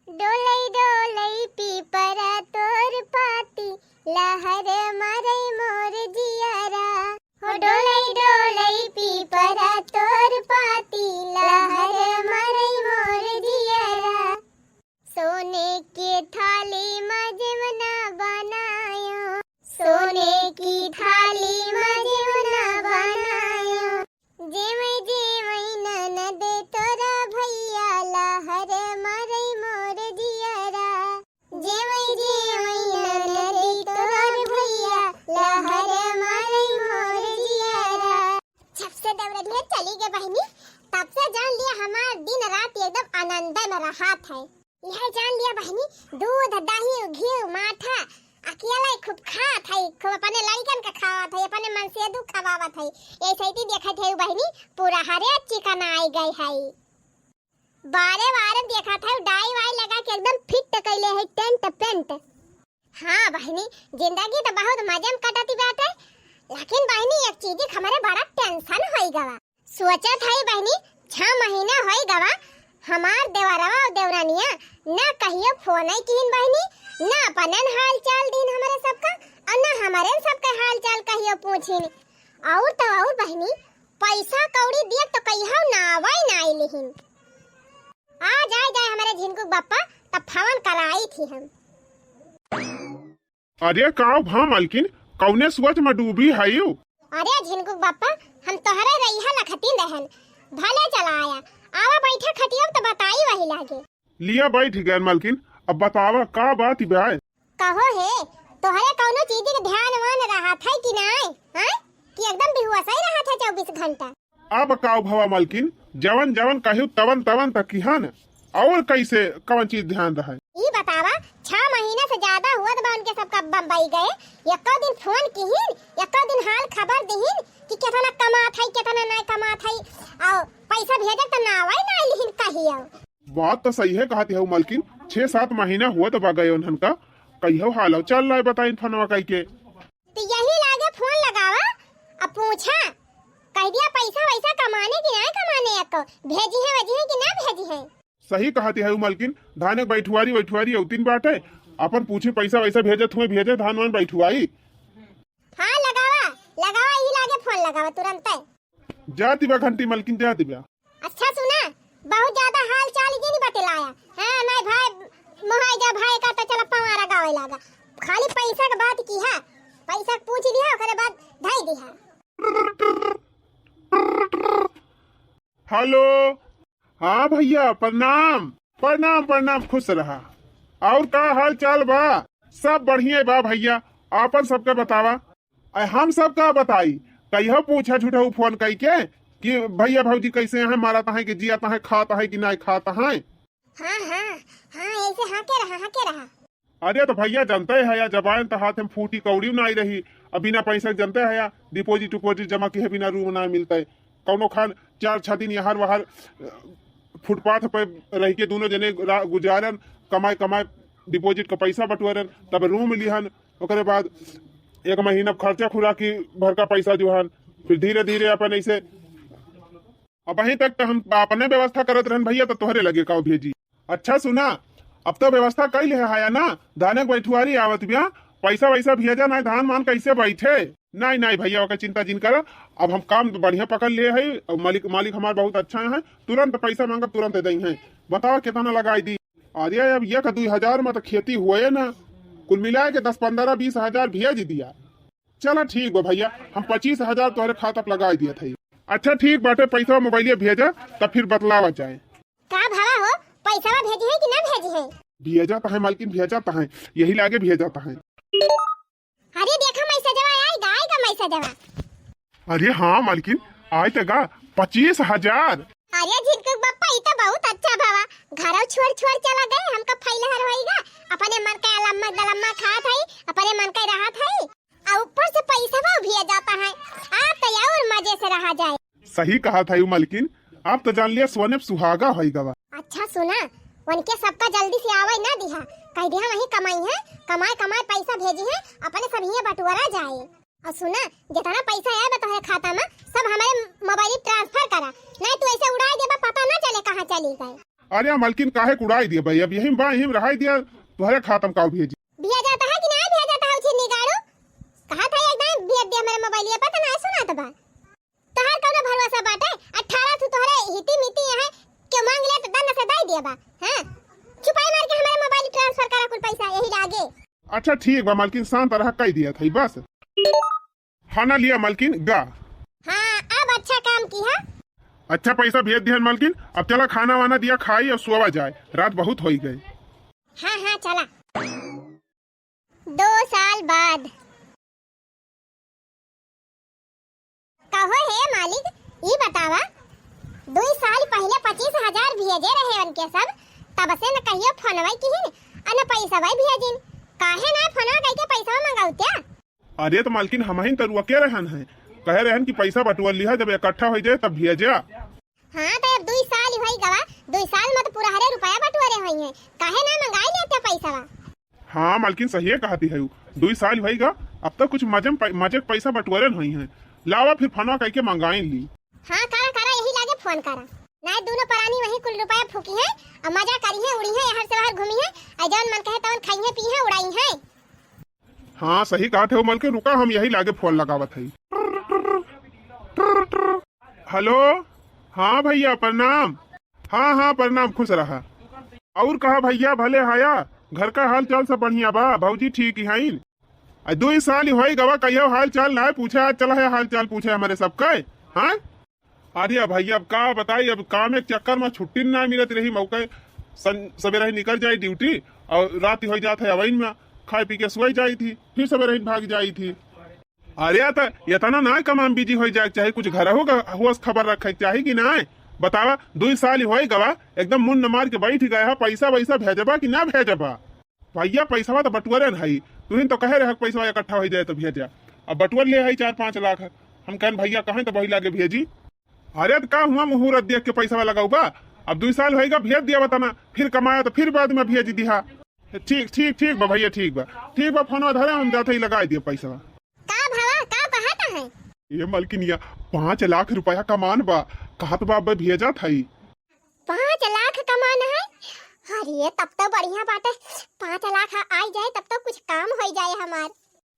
डोलै डोलै पीपरा तोर पाती लहर मरै मोर जियारा हो डोलै डोलै पीपरा तोर पाती लहर मरै मोर जियारा सोने की थाली में जमना बनायो सोने की थाली में जमना बनायो जेमै जेमै ननद तोरा भैया लहर मरै मोर जियारा जेमै जेमै ननद तोरा भैया लहर मरै मोर जियारा। जब से दौड़ने चली गई बहनी तब से जान लिया हमार दिन रात एकदम आनंद में रहा था। यह जान लिया बहनी दूध दही घी माठा अकेला खूब खात है खूब अपने लड़कन का खावत है अपने मन से दुख खवावत है ऐसे ही देखत है बहनी पूरा हरे चिकन आई गई है बारे बारे देखा था डाई वाई लगा के एकदम फिट कैले है टेंट पेंट। हाँ बहनी जिंदगी तो बहुत मजे में कटती बात है लेकिन बहनी एक चीज हमारे बड़ा टेंशन होई गवा सोचा था बहनी 6 महीना होई गवा हमार देवरवा और देवरानिया ना कहियो फोन आई किन बहनी ना अपनन हाल चाल दिन हमारे सबका और ना हमारे सबका हाल चाल कहियो पूछिन और तो और बहनी पैसा कौड़ी दिए तो कहियो ना आवाई ना आई लिहिन आ जाए जाए हमारे झिनकू बप्पा तब फोन कराई थी हम। अरे काव भा मालकिन कौने सोच में डूबी है यू? अरे झिनकू बप्पा हम तोहरे रहिया लखतीन रहन भले चला आया आवा बैठा खटिया तो बताई वही लागे लिया बैठ गए मालकिन अब बतावा का बात बा कहो है तोहरे कौनो चीज के ध्यान वन रहा था कि नहीं हां कि एकदम बेहुआसा ही रहा था 24 घंटा। अब काव भवा मालकिन जवन जवन कहू तवन तवन तक किहान और कैसे कौन चीज ध्यान रहा ई बतावा 6 महीने से ज्यादा हुआ बा उनके सबका बम्बई गए एको दिन फोन किहिन एको दिन हाल खबर दिहिन कि कितना कमात है कितना नहीं कमात है और पैसा भेजे तो ना आवे ना लिहिन कहियो। बात तो सही है कहती है मालकिन 6-7 महीना हुआ तो गए उन्हन का कहियो हाल चल रहा है बताई फनवा कह के तो यही लागे फोन लगावा अब पूछा कह दिया पैसा वैसा कमाने की नहीं कमाने एको भेजी है वजी है कि ना भेजी है। सही कहती है मालकिन धान बैठुआरी औतीन बाटे अपन पूछे पैसा वैसा भेजत हुए भेजे धान वन बैठुआई। हाँ लगावा यही लागे फोन लगावा तुरंत जाती बा घंटी मालकिन जाती बा। अच्छा सुना बहुत ज्यादा हाल चाल ही नहीं बतलाया हां नहीं भाई मोहाइजा भाई का तो चला पवारा गावे लागा खाली पैसा के बात की है पैसा पूछ लिया ओकरे बाद ढाई दिया। हेलो हाँ भैया प्रणाम प्रणाम प्रणाम खुश रहा और का हाल चाल बा सब बढ़िया बा भैया आपन सबका बतावा हम सबका बताई कहियो पूछा झूठा फोन कई के कि भैया भौजी कैसे हैं मारता है कि जियाता है खाता है कि नहीं खाता है। हाँ ऐसे हाँ के रहा अरे तो भैया जानते है या जबान तो हाथ में फूटी कौड़ी नहीं रही अब बिना पैसा जानते है या डिपोजिट उपोजिट जमा किए बिना रूम ना मिलता है कौनो खान 4-6 दिन यहाँ वहां फुटपाथ पे रह के दोनों जने गुजारन कमाए डिपोजिट का पैसा बटोरन तब रूम लिहन ओकरे बाद 1 महीना खर्चा खुराकी भर का पैसा जो है फिर धीरे धीरे अपन ऐसे अब वहीं तक तो हम अपने व्यवस्था करत रहन भैया तो तोहरे लगे का भेजी। अच्छा सुना अब तो व्यवस्था कई है ना धाने बैठुआरी आवत बिया पैसा वैसा भेजा ना धान मान कैसे बैठे नहीं भैया ओकर चिंता जिन कर अब हम काम बढ़िया पकड़ लिए है और मालिक हमारे बहुत अच्छा है तुरंत पैसा मांगा तुरंत दे है बताओ कितना लगाई दी। अरे अब 1-2 में तो खेती हुए ना कुल मिला के 10-15-20 हजार भेज दिया। चलो ठीक बा भैया हम 25 हजार तुम्हारे खाता पे लगा दिया था। अच्छा ठीक बाटे पैसा मोबाइल भेजा तब फिर बतलावा जाए का भावा हो पैसा भेजी है कि ना भेजी है। भेजा तो है मालकिन भेजा तो है यही लागे भेजा तो है। अरे देखा मैसेजवा आएगा मैसेजवा। अरे हाँ मालकिन आए तो गा 25 हजार। अरे झिनकू बप्पा ये तो बहुत अच्छा भावा घर छोड़ चला गए हमका फैलहर होएगा अपने मन का लम्मा दलम्मा खात है अपने मन का रहत है और ऊपर से पैसा भी जाता है आप तो और मजे से रहा जाए। सही कहा था यू मालकिन आप तो जान लिया सोने सुहागा होएगा। अच्छा सुना उनके सबका जल्दी से आवे ना दिहा कह दिया वही कमाई पैसा भेजी है अपने सब ही बटुआरा जाए और सुना जितना पैसा आया तुम्हारे खाता में सब हमारे मोबाइल ट्रांसफर करा नहीं तो ऐसे उड़ा देबा पता ना चले कहाँ चली गए। अरे मालकिन काहे कुड़ाई दिया भाई, अब यही बा यही रहाई दिया तुम्हारे खातम का भेजी। भिया जाता है कि ना भिया जाता है उछिन निगाड़ो कहा था एकदम भिया दिया मेरे मोबाइल ये पता ना सुना तो बा तोहार कौनो भरोसा बाटे 18 तू तोहरे हिती मिती है के मांग ले तो दन से दे दिया बा हां छुपाई मार के हमारे मोबाइल ट्रांसफर करा कुल पैसा यही लागे। अच्छा ठीक बा मालकिन, शांत रहा कह दिया था बस। खाना लिया मालकिन गा। हां अब अच्छा काम किया। अच्छा पैसा भेज दिया मालकिन, अब चला खाना वाना दिया खाई और सोवा जाए, रात बहुत हो गई। हाँ हाँ चला। 2 साल बाद कहो है मालिक ये बतावा 2 साल पहले 25,000 भेजे रहे उनके सब तब से न कहियो फोनवा की अन पैसा भाई भेजिन काहे ना फोनवा कह के पैसा मंगाउत्या। अरे तो मालकिन हम ही तरुआ के रहन है, कहे रहन कि पैसा बटुआ लिया जब इकट्ठा हो जाए तब भेजा। हाँ तो अब 2 साल होई गवा 2 साल में तो पूरा हरे रुपया बटुआरे होई है काहे ना मंगाई लेते पैसा। हाँ मालकिन सही कहती है, 2 साल होगा अब तक कुछ मजे पैसा बटुआरे नहीं है, लावा फिर फनवा कह के मंगाई ली। हाँ करा करा यही लागे फोन करा ना दोनों प्राणी वही कुल रुपया फूकी है और मजा करी है उड़ी है हर से बाहर घूमी है और जौन मन कहे तौन खाई है पी है उड़ाई है। हाँ सही कहा थे मालकिन, रुका हम यही लागे फोन लगावत है। हेलो हाँ भैया प्रणाम। हाँ हाँ प्रणाम, खुश रहा। और कहा भैया भले हाया, घर का हाल चाल सब बढ़िया बा, भौजी ठीक है। 2 साल हो गवा कहियो हाल चाल ना पूछे, आज चला है हाल चाल पूछे हमारे सबका। हाँ अरे भैया अब का बताई, अब काम एक चक्कर में छुट्टी ना मिलत रही, मौके सवेरे निकल जाई ड्यूटी और रात हो जात है अवैन में खाए पी के सोई जाई थी, फिर सवेरे भाग जाई थी। अरे तो इतना ना कमाम बिजी हो जाए, चाहे कुछ घर होगा हुआ खबर रखे चाहे कि ना बतावा। 2 साल हो गवा एकदम मुंड मार के बैठ गया, पैसा वैसा भेजबा कि ना भेजबा। भैया पैसा तो बटुअरे है, तुम तो कहे रहे पैसा इकट्ठा हो जाए तो भेजा, अब बटुअर ले है 4-5 लाख, हम कहन भैया कहें तो वही लागे भेजी। अरे तो का हुआ मुहूर्त देख के पैसा लगाऊ बा, अब 2 साल होगा भेज दिया बताना, फिर कमाया तो फिर बाद में भेज दिया। ठीक ठीक ठीक बा भैया, ठीक बा फोन धरे हम जाते ही लगा दिए पैसा। का भावा का कहता है ये मालकिनिया 5 लाख रुपया कमान बा, कहत बा भेजा था 5 लाख कमाना है। अरे तब तो बढ़िया बात है, 5 लाख आ जाए तब तो कुछ काम हो जाए हमार।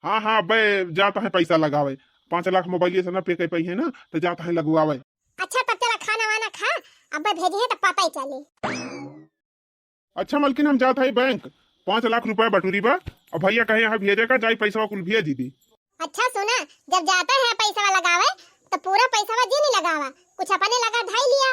हाँ हाँ बे जाता है पैसा लगावे, 5 लाख मोबाइल से ना पे कर पाई है ना तो जाता है लगवावे। अच्छा तब चला खाना वाना खा, अब भेजे है तो पता ही चले। अच्छा मालकिन हम जाता है बैंक, 5 लाख रुपया बटूरी बा और भैया कहे यहाँ भेजेगा जाई पैसा कुल भेज दी। अच्छा सुना जब जाता है पैसा लगावे तो पूरा पैसा जी नहीं लगावा, कुछ अपने लगा ढाई लिया।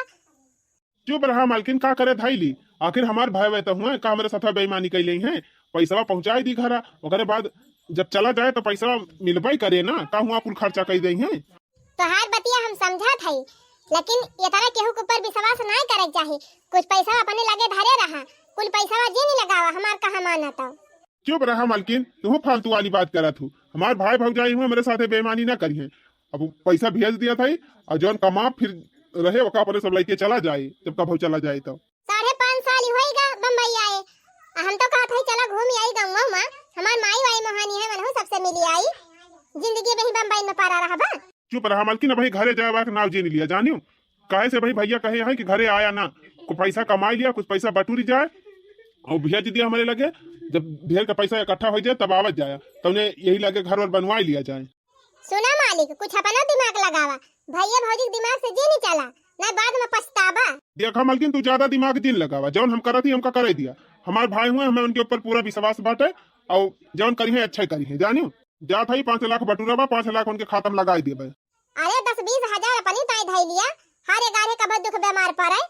चुप रहा मालकिन, का करे धाई ली, आखिर हमार भाई वह तो हुए का हमारे साथ बेईमानी कैले हैं, पैसा पहुंचाई दी घरा, ओकरे बाद जब चला जाए तो पैसा मिलबा ही करे ना, का हुआ कुल खर्चा कर दी है। तो हार बतिया हम समझा था लेकिन ये तरह केहू के ऊपर विश्वास नहीं करे चाहिए, कुछ पैसा अपने लगे धरे रहा, कुल पैसा जी नहीं लगावा, हमार कहा माना था। चुप रहा मालकिन, तू फालतू वाली बात करा तू, हमार भाई भौजाई हुए मेरे साथ बेईमानी ना करी है, अब पैसा भेज दिया था और जौन कमा फिर रहे वका अपने सब लेके चला जाए, जब कब चला जाए तो 5.5 साल होएगा बम्बई आए, हम तो कहा था चला घूम आई गाँव में, हमार माई वाई मोहानी है मनहु सबसे मिली आई, जिंदगी में ही बम्बई में पारा रहा बा। चुप रहा मालकिन, भाई घरे जाए नाव जी नहीं लिया जानियो, काहे से भाई भैया कहे है कि घरे आया ना, कुछ पैसा कमाई लिया, कुछ पैसा बटूरी जाए और भेज दिया हमारे लगे, जब ढेर का पैसा इकट्ठा हो जाए तब आवत जाए, तो उन्हें यही लगे घर और बनवा लिया जाए। सुना मालिक कुछ अपना दिमाग लगावा, भैया भौजी दिमाग से जी नहीं चला ना बाद में पछतावा। देखा मालकिन तू ज्यादा दिमाग दिन लगावा, जौन हम करा थी हमका करे दिया, हमारे भाई हुए हमें उनके ऊपर पूरा विश्वास बाटे और जौन करी है अच्छा करी है जानियो, जा था 5 लाख बटूरा बा, 5 लाख उनके खाता में लगा दिए। अरे 10-20 हजार अपनी ताई धाई लिया, हर एक का बहुत दुख बीमार पड़े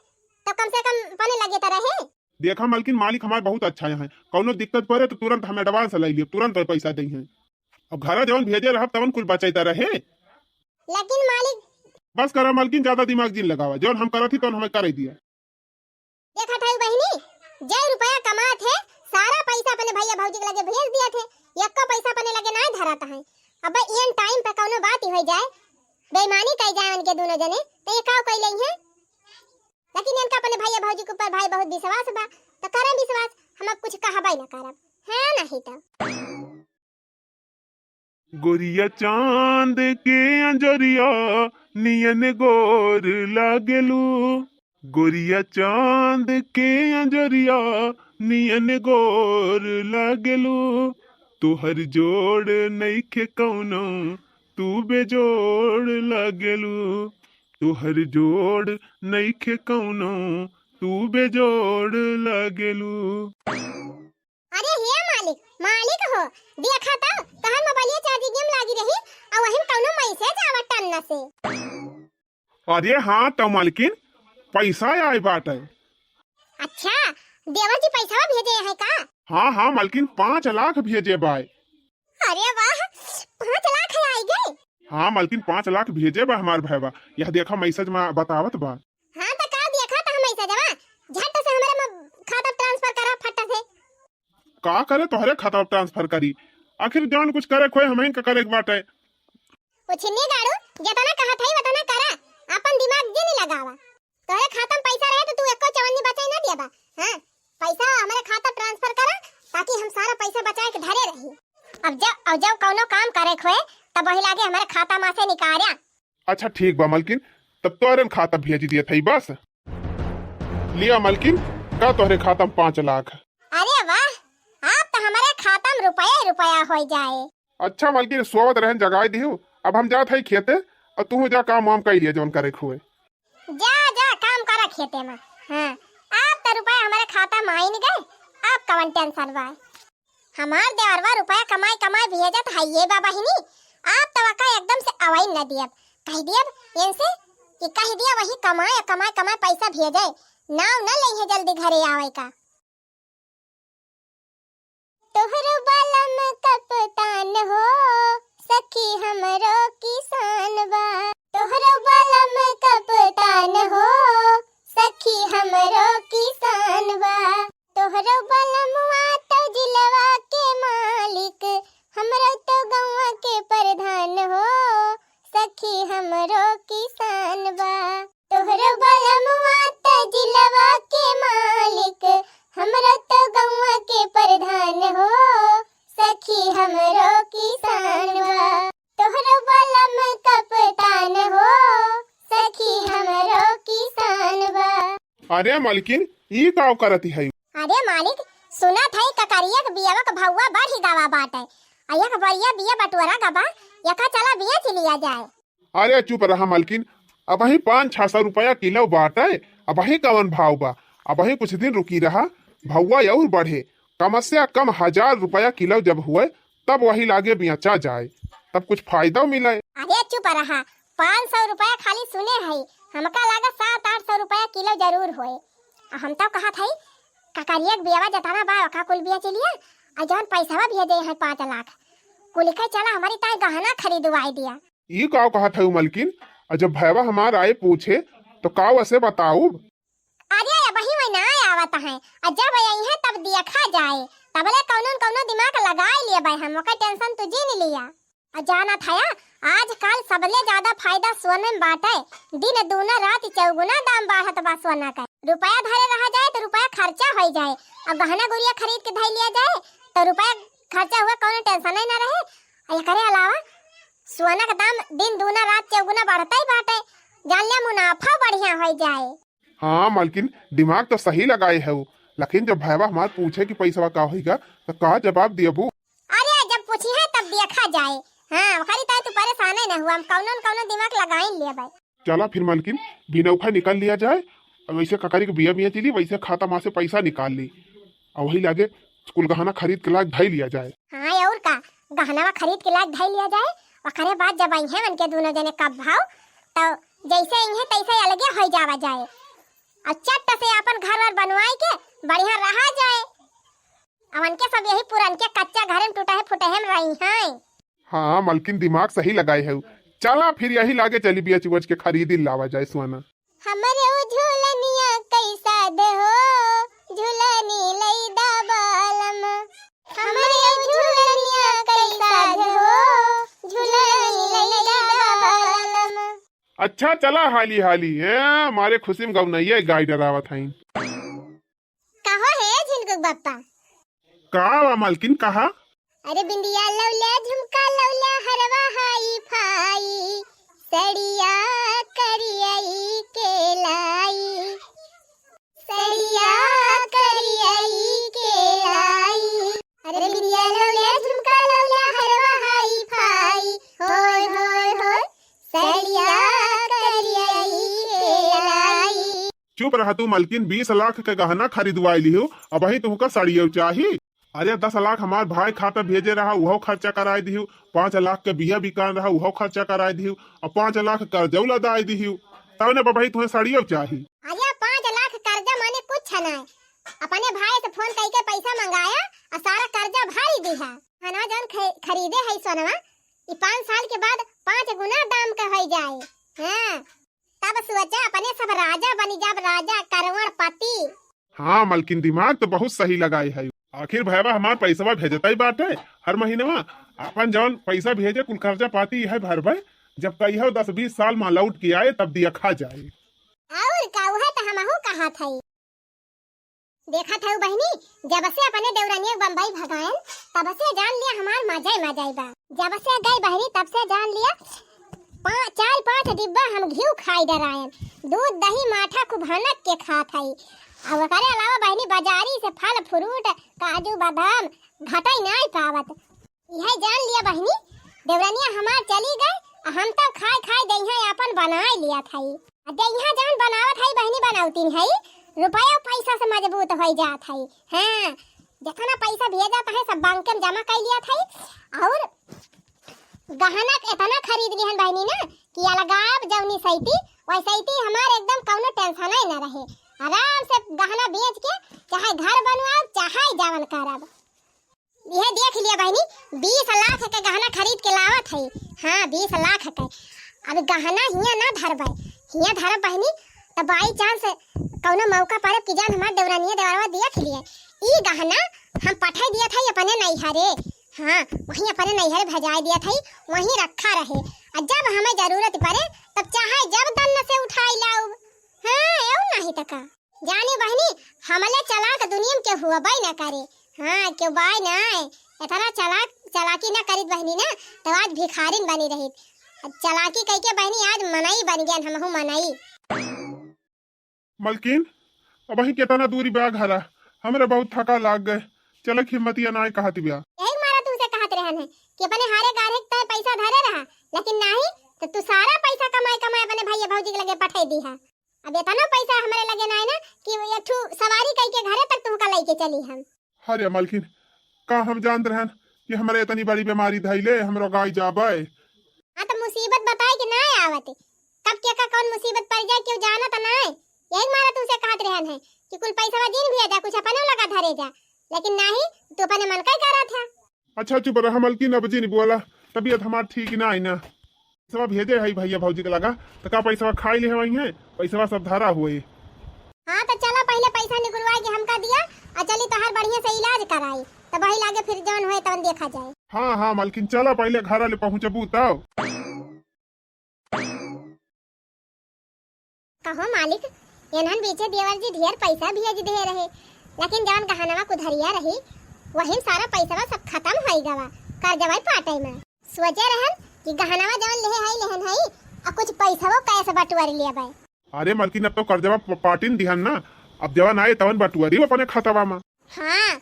तो कम से कम पने लगे तो रहे। देखा मालकिन मालिक हमारे बहुत अच्छा है, कौनो दिक्कत पड़े तो तुरंत हम एडवांस ले लिए, तुरंत पैसा दी है और घर जौन भेजे रहा तवन कुल बचैता रहे। लेकिन मालिक बस करा मालकिन, ज्यादा दिमाग जिन लगावा, जौन हम करा थी तो हमें करे दिया। देखा था बहनी जय रुपया कमा थे सारा पैसा अपने भैया भौजी के लगे भेज दिया थे, एक का पैसा अपने लगे ना धराता है, अब इन टाइम पे कौनो बात ही हो जाए बेईमानी कह जाए उनके दोनों जने तो ये काव कह लई है, लेकिन इनका अपने भैया भौजी के ऊपर भाई बहुत विश्वास बा तो करे विश्वास, हम अब कुछ कहबा ही ना करब है नहीं तो। गोरिया चांद के अंजरिया नियन गोर लागेलू, गोरिया चांद के अंजरिया नियन गोर लागेलू, तुहर जोड़ नइखे कौनो तू बेजोड़ लागेलू, तुहर जोड़ नइखे कौनो तू बेजोड़ लागेलू। अरे हे मालिक, मालिक हो, देखा तो तहर मोबाइल चार्जिंग में लागी रही और वही कौनो मैसेज आवत टन्ना से। अरे हाँ तो मालकिन पैसा आए बाटे। अच्छा, देवर जी पैसा भेजे है का? हाँ हाँ मालकिन 5 लाख भेजे बाय। अरे वाह, 5 लाख आई गए। हाँ मालकिन 5 लाख भेजे बा हमार भाईवा, यह देखा मैसेज में बतावत बा। हाँ तो का देखा तो मैसेज बा, झट से हमारे खाता ट्रांसफर करा फटा से। का करे तोहरे खाता ट्रांसफर करी, आखिर जान कुछ करे खोए हमें का करे बाटे। उछनी गाड़ू जतना कहा था वतना करा, अपन दिमाग जे नहीं लगावा। तोरे खाता में पैसा रहे तो तू एको चवन्नी बचाई ना दिया बा। हां, पैसा हमारे खाता ट्रांसफर करा ताकि हम सारा पैसा बचाए के धरे रही। अब जब कौनो काम करे खोए तब वही लागे हमारे खाता में से निकारिया। अच्छा ठीक बा मालकिन, तब तोहरे खाता भेज दिया थई बस। लिया मालकिन, का तोहरे खाता में 5 लाख। अरे वाह, आप तो हमारे खाता में रुपया ही रुपया हो जाए। अच्छा मालकिन सोवत रहन जगाई दियो, अब हम जात हई खेते और तू जा काम वाम कई लिए जोन करे खोए। जा जा काम करा खेते में। हां, आप तो रुपया हमारे खाता में आई नहीं गए, आप कवन टेंशन बा। हमार देवरवा रुपया कमाई कमाई भेजत है ये बाबा ही नहीं, आप तो का एकदम से अवाई न दियब, कह दियब इनसे कि कह दिया वही कमाए कमाए कमाए पैसा भेजे, नाव न लई है जल्दी घरे आवे का। तोहरो बालम कप्तान हो, सखी हमरो किसान बा। तोहरो बालम कप्तान हो, सखी हमरो किसान बा। तोहरो बालमवा तो जिलवा के मालिक, हमरो तो गौवा के प्रधान हो, सखी हमरो किसान बा। तोहरो बालमवा तो जिलवा के मालिक, हमरो तो गौवा के प्रधान हो, सखी हमरो किसान बा। तोहरो बालम कप्तान हो, सखी हमरो किसान बा। अरे मालकिन ई का करती है। अरे मालिक, सुना था ककरिया के बियावा का भौवा बढ़ी गावा बाटे, आया का बढ़िया बिया बटुरा गबा, यका चला बिया चिलिया जाए। अरे चुप रहा मालकिन, अब वही 500-600 रुपया किलो बाटे, अब वही कवन भाव बा, अब वही कुछ दिन रुकी रहा, भौवा और बढ़े, कम से कम 1000 रुपया किलो जब हुए तब वही लागे बेचा जाए, तब कुछ फायदा मिले। अरे चुप रहा, 500 रुपया खाली सुने है, हमका लगा 700-800 रुपया किलो जरूर होए। हम तो कहा था ककरिया के बियावा जताना बा का कुल बिया चलिए, और जौन पैसा भेजे है 5 लाख, कुल के चला हमारी ताई गहना खरीदवाई दिया। ई का कहा था मालकिन, और जब भैया हमार आए पूछे तो का वैसे बताऊ। अरे वही वही ना आवत है, और जब आई है तब देखा जाए, तबले कौनो दिमाग लगाए लिए भाई, हम का टेंशन तुझे नहीं लिया। और जाना था आजकल सबले ज्यादा फायदा सोने में बाटे, दिन दूना रात चौगुना दाम बढ़त बा सोना का। रुपया धरे रहा जाए तो रुपया खर्चा हो जाए, और गहना गुड़िया खरीद के धर लिया जाए तो रुपया खर्चा हुआ कोनो टेंशन ही ना रहे। और करे अलावा सोना का दाम दिन दूना रात चौगुना बढ़ता ही बाटे, जान ले मुनाफा बढ़िया हो जाए। हाँ मालकिन दिमाग तो सही लगाए है, लेकिन जब भैया हमार पूछे कि पैसा का होगा तो का जवाब दियबू। अरे जब पूछी है तब देखा जाए। हाँ खाली ताई तू परेशान है ना हुआ, हम कौनो दिमाग लगाई ले भाई। चला फिर मालकिन बिनौखा निकाल लिया जाए, और वैसे ककरी के बिया बिया चली, वैसे खाता माँ से पैसा निकाल ली, और वही लागे स्कूल गहना खरीद के लायक ढाई लिया जाए। हाँ और का गहना खरीद के लायक ढाई लिया जाए, और करे बाद जब आई है उनके दोनों जने कब भाव तो जैसे आई है तैसे अलगे हो जावा जाए, और चट्ट से अपन घर वर बनवाई के बढ़िया रहा जाए। अब उनके सब यही पुरान के कच्चा घर में टूटा है फुटे है रही हैं। हाँ मालकिन दिमाग सही लगाए है, चला फिर यही लागे चली बिया चुवच के खरीदी लावा जाए सोना। हमरे झूलनिया कैसा दे हो, झूलनी लई दा बालम। हमरे झूलनिया कैसा दे हो, झूलनी लई दा बालम। अच्छा चला हाली हाली है, हमारे खुशी में गौनैया गाय डरावत हई। कहो है झिनकुक बप्पा। का मालकिन कहा। अरे बिंदिया लौला झुमका लौला हरवा हाई फाई, सड़िया करियाई के लाई, सड़िया करियई के लाई। अरे बिंदिया लौलिया झुमका लौलिया हरवा हाई फाई, होय होय होय सड़िया करियई के लाई। चुप रहा तू मलकिन, 20 लाख के गहना खरीदवाई लियो, अब वही तुमका साड़ियों चाहिए। अरे 10 लाख हमार भाई खाता भेजे रहा, उहो खर्चा कराए दिहु। 5 लाख के बिया बिकान रहा, उहो खर्चा कराए दिहु। और 5 लाख कर्जा लदाए दिहु, तब ने भाई तुम्हें साड़ियों चाहिए। अरे 5 लाख कर्जा माने कुछ नहीं। अपने भाई से फोन करके पैसा मंगाया और सारा कर्जा भारी दिया। हना जन खरीदे है सोनवा, ये 5 साल के बाद 5 गुना दाम का हो जाए। हाँ, तब सोचा अपने सब राजा बनी, जब राजा करोड़पति। हाँ मलकिन, दिमाग तो बहुत सही लगाई है। आखिर भैया हमार पैसा भेजता ही बाटे हर महीना। अपन जौन पैसा भेजे कुल खर्चा पाती है भरबे, जब कहियो 10-20 साल में लौट के आए तब दिया खा जाए। और कहू तो हमहू कहा था, देखा था बहनी, जब से अपने देवरानी बम्बई भगाएन तब से जान लिया हमार मजा ही बा। जब से गई बहनी तब से जान लिया 4-5 डिब्बा हम घी खाई डरायन, दूध दही माठा खूब हनक के खात हई। और ओकरे अलावा बहनी बाजारी से फल फ्रूट काजू बादाम घटाई नहीं पावत। यह जान लिया बहनी, देवरानिया हमार चली गई, हम तो खाए दहिया अपन बनाए लिया था। दहिया जान बनावत है बहनी बनावती है, रुपया पैसा से मजबूत हो जात है। हाँ, जितना पैसा भेजा है सब बैंक में जमा कर लिया था। और गहना इतना खरीद लिहन बहनी ना कि अलगाव जौनी सैती वैसे हमार एकदम कौनो टेंशन ही न रहे। आराम से गहना बेच के चाहे घर बनवाओ चाहे जावन करब। यह देख लिया बहनी, 20 लाख के गहना खरीद के लावत है। हाँ 20 लाख के। अब गहना हिया ना धरबै, हिया धरब बहनी तो बाई चांस कौनो मौका पर कि जान हमार देवरानिया देवरवा दिया के लिए ई गहना हम पठाई दिया था अपने नैहरे। हाँ, वहीं अपने नैहरे भेजाई दिया था, वहीं रखा रहे। और जब हमें जरूरत पड़े तब चाहे जब दन्न से उठाई लाओ। हाँ, एउ नहीं तका जानी बहनी, हमले चलाक दुनिया के हुआ बाई ना करे। हाँ, क्यों बाई ना इतना चलाकी ना करी बहनी ना तो आज भिखारिन बनी रही। चलाकी कह के बहनी आज मनाई बन गया, हमहू मनाई। मलकिन अब वही कितना दूरी बैग हरा, हमरे बहुत थका लाग गए। चल हिम्मतिया ना कहती बिया। यही मारा तुमसे कहत रहन है कि अपने हारे गारे तय पैसा धरे रहा, लेकिन नहीं तो तू सारा पैसा कमाए अपने भैया भौजी के लगे पठाई दी है। अब इतना पैसा हमारे लगे ना है ना कि एक सवारी कह के घरे तक तुमका लेके चली हम। अरे मलकिन, का हम जानते रहन कि हमारे इतनी बड़ी बीमारी धैले हमरो गाय जाबे। हाँ तो मुसीबत बताए कि ना आवत, कब क्या का कौन मुसीबत पड़ जाए क्यों जाना तो ना। यही मारा तुमसे कहत रहन है कि कुल पैसा दिन भी जा, कुछ अपने लगा धरे जा, लेकिन नहीं तू अपने मन का ही करा था। अच्छा चुप रहा मलकिन, अब जी नहीं बोला, तबीयत हमार ठीक ना है ना। पैसा भेजे है भैया भौजी के लगा तो का पैसा खाई ले वही है, पैसा सब धरा हुए। हाँ तो चला पहले पैसा निकलवाई के हमका दिया और चली तो हर बढ़िया से इलाज कराई, तब वही लागे फिर जौन होए तब देखा जाए। हाँ हाँ मलकिन, चला पहले घर ले पहुँचबू तब। कहो मालिक, एनहन बीचे देवर जी ढेर पैसा भेज दे रहे, लेकिन जौन गहनवा कुधरिया रही वही सारा पैसा सब खत्म हो गवा कर्जवा पाटे में। सोचे रहन कि गहनवा जौन लेहन है और कुछ पैसा वो कैसे बटुआरी लेबे। अरे मलकिन, अब तो कर्जवा पाटिन दिहन ना, अब जवन आए तवन बटुआरी अपने खतवा में। हाँ,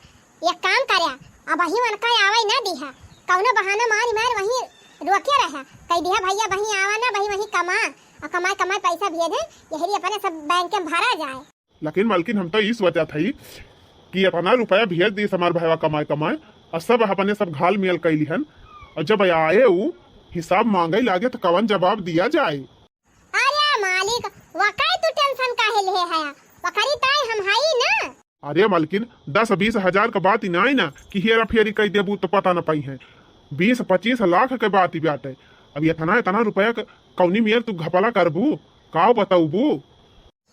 एक काम करया, अब वही उनका आवे ना दिहा, कौनो बहाना मार वही रोके रहा, कह दिया भैया वही आवा ना, वही कमा और कमाए पैसा भेजे, यही अपने सब बैंक में भरा जाए। लेकिन मलकिन, हम तो इस वजह थी कि अपना रुपया भेज दी हमार भैया कमाए और सब अपने सब घाल मिल कैली हन, और जब आए उ हिसाब मांगे लागे तो कवन जवाब दिया जाए। अरे मालिक, वकाई तू टेंशन काहे ले है, वकरी ताई हम हाई ना। अरे मलकिन, 10-20 हजार का बात ही ना है ना कि हेरा फेरी कह देबू तो पता न पाई है। 20-25 लाख के बात ही बाटे। अब इतना रुपया कौनी मेर तू घपला करबू, का बताऊबू।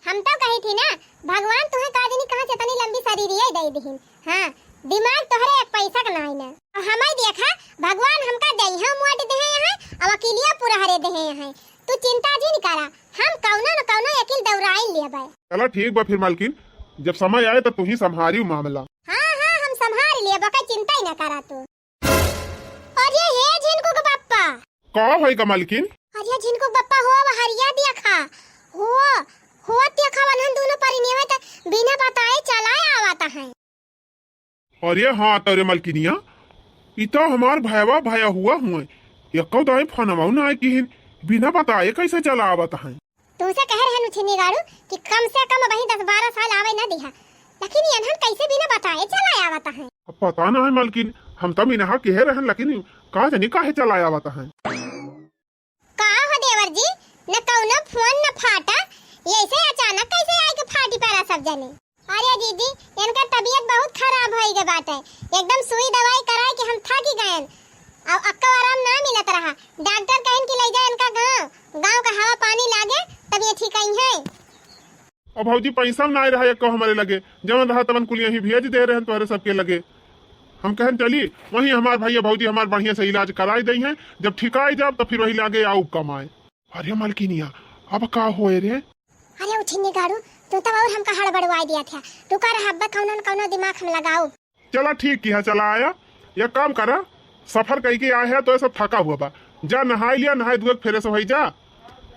हम तो कही थी ना, भगवान तुम्हें काजनी कहाँ से इतनी लंबी शरीरिया दे दीहिन। हाँ, दिमाग तोहरे एक पैसा का नहीं ना। और हमें देखा भगवान हमका दहिया मुआट दे यहाँ और वकीलिया पूरा हरे दे यहाँ। तू चिंता जी नहीं करा, हम कौनो न कौनो वकील दौड़ाई लेबे। चलो ठीक बा फिर मलकिन, जब समय आए तो तू ही संभारी मामला। हाँ हाँ, हम संभाल लेबे, का चिंता ही न करा तू। अरे हे झिनकुक बप्पा, का भाई का मलकिन? अरे झिनकुक बप्पा हो हरिया देखा हो होत या खवन हम दोनों परिनियम त बिना बताए चलाए आवता है। अरे हाँ तोरे मलकिनिया इता हमार भैया भैया हुआ हुए एको दाई फोनवा ना आए कि बिना बताए कैसे चला आवत है। तुमसे कह रहे नुछनी गाड़ू कि कम से कम वही 10-12 साल आवे न दिहा, लेकिन यहन कैसे बिना बताए चलाए आवता है। अब पता ना है मलकिन, हम तब इनहा कह रहन लेकिन का जानी काहे चला आवत है। का हो देवर जी, न कौनो फोन न फाटा, ऐसे अचानक कैसे आए के फाटी पैरा सब जने। अरे दीदी इनका तबीयत बहुत खराब होई गे बाटे, एकदम सुई दवाई कराए कि हम थक गएन और अक्का आराम ना मिलत रहा। डॉक्टर कहन कि ले जा इनका गांव का हवा पानी लागे तब ये ठीक आई है। अब भौजी पैसा ना रहा एको हमारे लगे, जवन रहा तवन कुल यही भेज दे रहे हैं तोरे सबके लगे। हम कहन चली वहीं हमार भैया भौजी हमार बढ़िया से इलाज कराई दई हैं, जब ठिकाई जाब तो फिर वही लागे आऊ कमाए। अरे मलकिनिया अब का होए रे। अरे उठिनी गाड़ू तू तब और हमका हड़बड़वाई दिया था, तू कर हब्बा कौनो न कौनो दिमाग हम लगाओ। चला ठीक किया चला आया, ये काम करा सफर कई के आया है तो सब थका हुआ बा, जा नहाई लिया, नहाई धोए फेरे से वही जा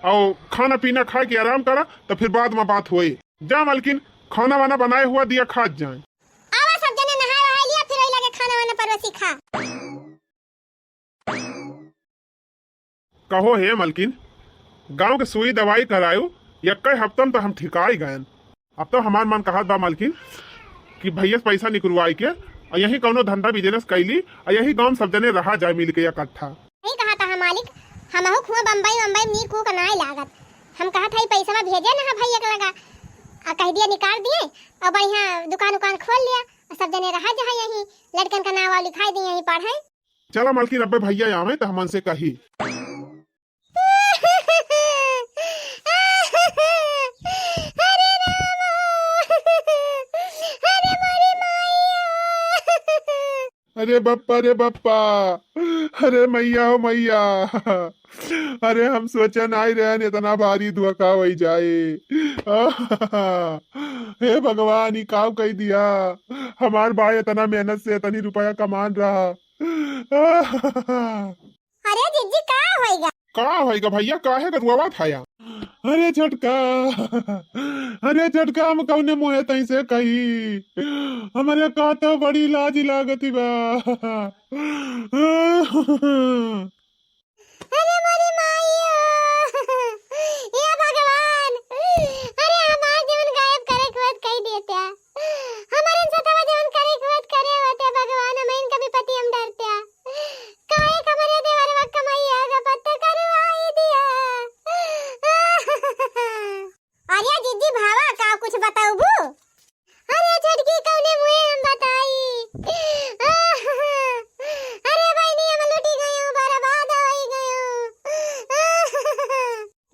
और खाना पीना खा के आराम करा तो फिर बाद में बात होई। जा मलकिन खाना वाना बनाए हुआ दिया खा जाए। आवा सब जने नहाए वहाए लिया फिर वही लगे खाना वाना परवसी खा। कहो हे मलकिन गांव के सुई दवाई करायो यक्के हफ्तम तो हम ठिकाई गए। अब तो हमार मन कहत बा मलकिन कि भैया पैसा निकलवाई के और यही कौनो धंधा बिजनेस कैली और यही गांव सब जने रहा जाए मिल के इकट्ठा। नहीं कहा था मालिक, हमहु खुआ बम्बई नी को नाई लागत, हम कहा था पैसा भेजे ना भैया के लगा आ कह दिया निकाल दिए और बढ़िया दुकान खोल लिया और सब जने रहा जहाँ यही लड़कन का नाम लिखाई दिए यही पढ़े। चला मलकिन अब भैया आवे तो हमन से कही। अरे बप्पा अरे मैया हो मैया, अरे हम सोचन आई रहे इतना भारी धोखा हो जाए। हे भगवान काव कह दिया, हमार भाई इतना मेहनत से इतनी रुपया कमान रहा। अरे जीजी का होएगा भैया काहे का रुआ थाया। अरे झटका हम कौने मुहे तई से कही, हमारे का तो बड़ी लाज लागती बा। अरे मोरी माईयो, ये भगवान, अरे हमार जीवन गायब करे के बाद कह देते, हमारे सतवा जीवन करे के बाद करे होते भगवान, हम इनका भी पति हम डरते काहे कमरे देवर वक्त कमाई आगा पत्ता करवाई दिया। अरे जीजी भावा का कुछ बताऊ बू। अरे झटकी कौने मुहे हम बताई। अरे बहनी हम लूटी गयो बर्बाद होई गयो।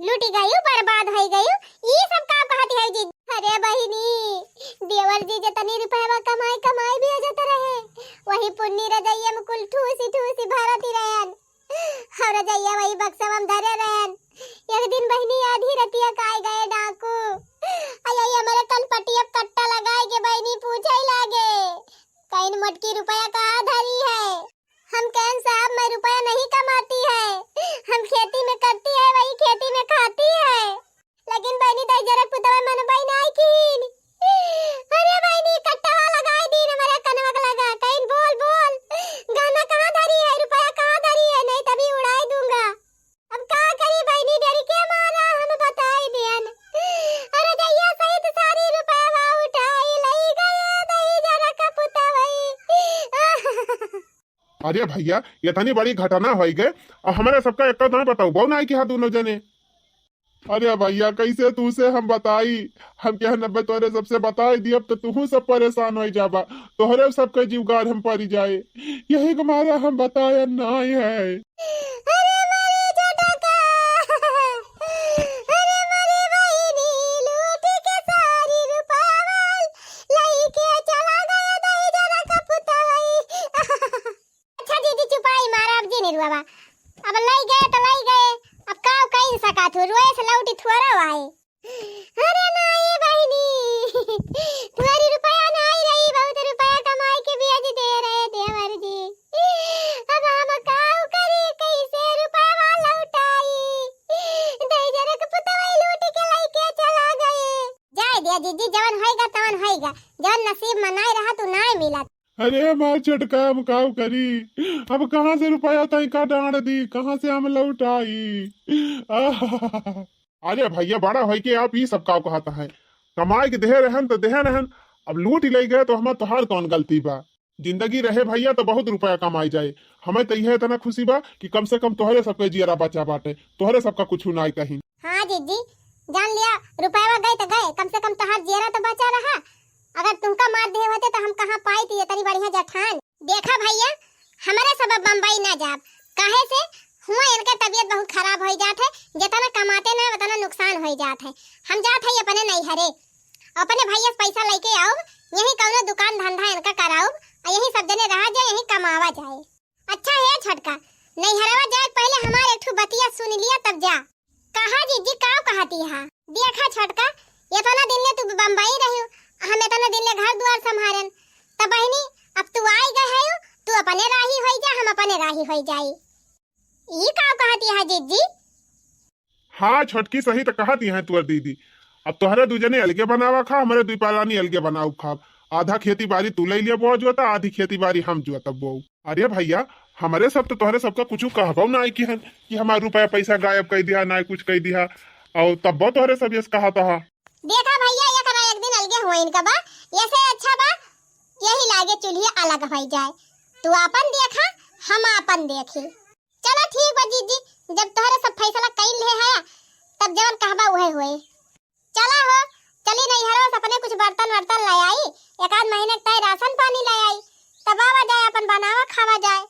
लूटी गयो बर्बाद होई गयो ये सब का कहती है जी। अरे बहनी देवर जी जतनी रुपया कमाई भी जाता रहे, वही पुन्नी रजैया में कुल ठूसी भरती रहन और रजैया वही बक्सा में धरे रहन। एक दिन बहनी आधी रतिया काई गए डाकू, आई हमारे कल पटिया कट्टा लगाए के बहनी पूछे लागे कहीं मटकी रुपया कहाँ धरी है। हम कहन साहब मैं रुपया नहीं कमाती है, हम खेती में करती है वही खेती में खाती है, लेकिन बहनी दई जरा पुतवा मन बहन आई कीन। अरे बहनी कट्टा लगाई दी हमारे कनवा लगा कहीं बोल गाना कहाँ धरी है रुपया कहाँ धरी है, नहीं तभी उड़ाई दूंगा। अब का करी बहनी डरी के मारा हम बताई दियन। अरे दैया सहित सारी रुपया उठाई लई गए दई जरा का पुतवई। अरे भैया ये तनी बड़ी घटना हो गए और हमारे सबका एक तो बताओ बहु ना कि हाँ दोनों जने। अरे भैया कैसे तू से हम बताई, हम क्या नब्बे तोरे सबसे बताई दी, अब तो तू सब परेशान हो जाबा, तोहरे सबके जीवगार हम पड़ी जाए, यही हमारा हम बताया नहीं है। अब लाई गए तो लाई गए, अब काव कहीं सका थू रोए से लौटी थोड़ा आए। अरे नहीं बहनी तुम्हारी रुपया नहीं रही, बहुत रुपया कमाई के ब्याज दे रहे देवर जी, अब हम काव करे कैसे रुपया लौटाई। दई जरा के पुतवाई लूट के लेके चला गए। मिला। अरे मार चटका हम काव करी, अब कहाँ से रुपया तई का डांड दी, कहाँ से हम लौटाई। अरे भैया बड़ा भाई के आप ये सब काव कहता है, कमाए के देह रहन तो देह रहन, अब लूट ही ले गए तो हमार तोहार कौन गलती बा। जिंदगी रहे भैया तो बहुत रुपया कमाई जाए, हमें तो यह इतना खुशी बा कि कम से कम तोहरे सबके जियरा बचा बाटे, तोहरे सबका कुछ ना कहीं। हाँ जीजी जान लिया, रुपया गए तो गए, कम से कम तोहार जियरा तो बचा रहा। अगर तुमका मार दे होते तो हम कहाँ पाई थी इतनी बढ़िया जठान। देखा भैया हमारे सबब बम्बई ना जाब, काहे से हुआ इनका तबीयत बहुत खराब हो जात है, जितना कमाते ना उतना नुकसान हो जात है। हम जात है अपने नहीं हरे, अपने भैया से पैसा लेके आओ, यही कौनो दुकान धंधा इनका कराओ, और यही सब जने रहा जाए, यही कमावा जाए। अच्छा है छोटका, नहीं हरवा जाए पहले हमारे एक ठो बतिया सुन लिया तब जा। कहा जीजी का कहती है, देखा छोटका इतना दिन ले तू बम्बई रही, हम इतना दिन ले घर द्वार संभारन, तब बहनी अब तू आई गए है, तू अपने राही होई जा, हम अपने राही होई जाई। ई का कहती है जीजी? हाँ छोटकी सही तो कहती है तुअर दीदी, अब तोहरे दूजने अलगे बनावा खा, हमारे दुई पालानी अलगे बनाऊ खा, आधा खेती बाड़ी तू ले लिया बो जोता, आधी खेती बाड़ी हम जोता बो। अरे भैया हमारे सब तो तोहरे सबका कुछ कहबो ना कि हन कि हमार रुपया पैसा गायब कर दिया ना कुछ कर दिया, और तब बो तोहरे सब ये कहा था। देखा भैया ये करा एक दिन अलगे हुए इनका बा, ऐसे अच्छा बा यही लागे चूल्हे अलग हो जाए, तू अपन देखा हम अपन देखी। चलो ठीक बा जीजी, जब तोहरे सब फैसला कइल ले है तब जवन कहबा वही होए। चला हो चली नहीं हरो अपने कुछ बर्तन वर्तन ले आई, एक आध महीने तक राशन पानी ले आई, तब आवा जाए अपन बनावा खावा जाए।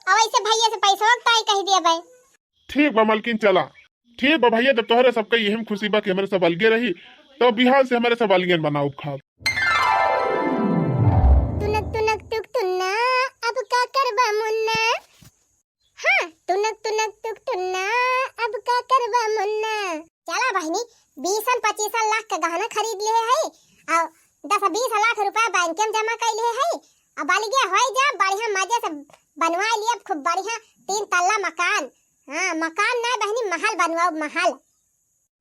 अब ऐसे भैया से पैसा ताई कह दिए भाई। ठीक बा मलकिन चला, ठीक बा भैया, जब तोहरे सबका यही खुशी बा कि हमारे सब अलगे रही, तो बिहार से हमारे सब अलगे बनाऊ खा। तुनक तुनक तुक तुन्ना अब का करबा मुन्ना, हाँ तुनक तुनक तुक तुन्ना अब का करबा मुन्ना। चला बहनी 20-25 लाख का गहना खरीद लिए है, और 10-20 लाख रुपया बैंक में जमा कर लिए है, अब बालिगे होई जा बढ़िया मजे से बनवा लिए खूब बढ़िया 3 तल्ला मकान। हाँ मकान ना बहनी महल बनवाओ, महल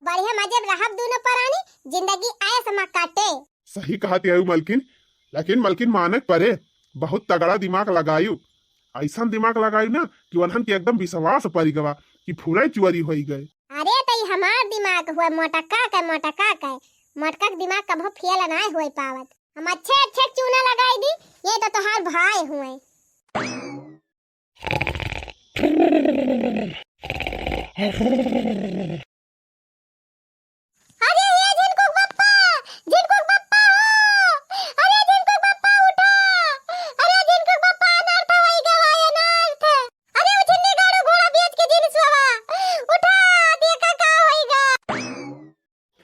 बढ़िया मजे रहब दोनों परानी, जिंदगी ऐस में काटे। सही कहती है मलकिन, लेकिन मलकिन मानक परे बहुत तगड़ा दिमाग लगायु, ऐसा दिमाग लगायु ना कि वनहन के एकदम विश्वास पड़ गवा कि पूरा चुरी हो गए। अरे तई हमार दिमाग हुआ मोटका का मोटका दिमाग कभो फेल ना होई पावत, हम अच्छे अच्छे चूना लगाई दी, ये तो तोहार भाई हुए। अरे ये जिनको पप्पा हो, अरे जिनको पप्पा उठा, अरे जिनको पप्पा अनर्थ होई गवाए अनर्थ, अरे उठने गाड़ो घोड़ा बेच के जिन सोवा उठा, देखा का होएगा।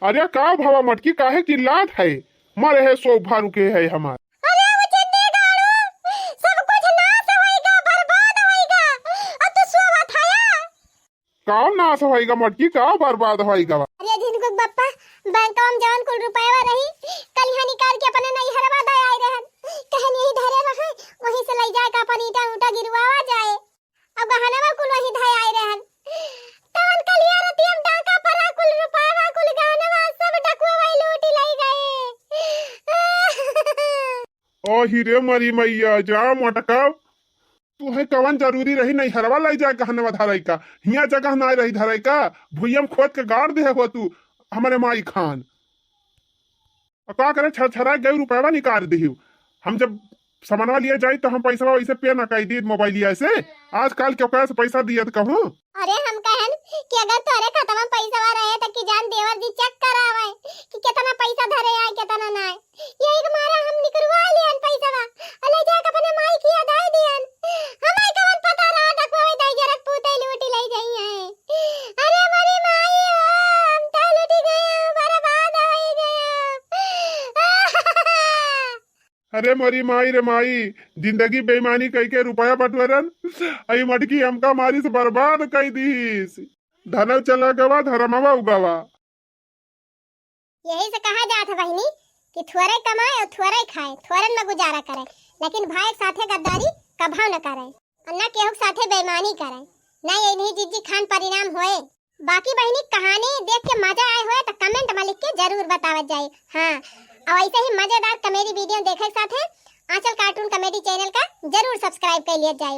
अरे का भावा मटकी काहे चिल्लात है, मरे है सो भारू के है हमार। अरे उठने गाड़ो सब कुछ नाश होएगा, बर्बाद होएगा, अब तू सोवा था या का नाश होएगा मटकी, का बर्बाद होएगा। अरे जिनको बप्पा बैंक में जवन कुल रुपया रही कल यहाँ निकाल के अपने नहीं हरवा दे आए रहन, कहन यही धरे रहे वहीं से ले जाए का अपन ईटा उटा गिरवावा जाए, अब गहनवा कुल वहीं धरे आए रहन, तवन कल यार रतियम डाका परा कुल रुपया कुल गहनवा सब डकवा लूट ले गए। ओ हीरे मरी मैया जा मटका, तू है कवन जरूरी रही नहीं हरवा ले जाए कहने धरई का, हिया जगह ना रही धरई का, भुइयम खोद के गाड़ दे हो तू हमारे माई खान, का करे छरछरा गए रुपया निकाल दी। हम जब सामानवा लिए जाए तो हम पैसा वैसे पे ना कही दी मोबाइल से, आजकल क्यों कैसे पैसा दिए तो कहूँ। अरे हम कहन कि अगर तोरे खाता में पैसा रहे तो कि जान देवर जी चेक करावे कि कितना पैसा धरे आए कितना ना आए, यही के मारा हम निकलवा लियन पैसा ले जाके अपने माई की अदाई दियन, हमें कवन पता रहा डकवाई दाई जरक पूते लूटी ले गई है। अरे हमारी माई हम तो लूटी गए, बर्बाद हो गए। अरे मरी माई रे माई, जिंदगी बेईमानी कह के रुपया बटवरन, आई मटकी हमका मारी से बर्बाद कई दीस, धनव चला गवा धर्मवा उगावा। यही से कहा जात है बहनी कि थोड़े कमाए और थोड़े खाए, थोड़न में गुजारा करे, लेकिन भाई के साथे गद्दारी कभाव न करे, और न केहू के साथे बेईमानी करे, न इन्हीं जिद्दी खान परिणाम होए। बाकी बहनी कहानी देख के मजा आए हुए तो कमेंट में लिख के जरूर बतावत जाए। हाँ और ऐसे ही मजेदार कॉमेडी वीडियो देखे साथे आंचल कार्टून कॉमेडी चैनल का जरूर सब्सक्राइब कर लिया जाए।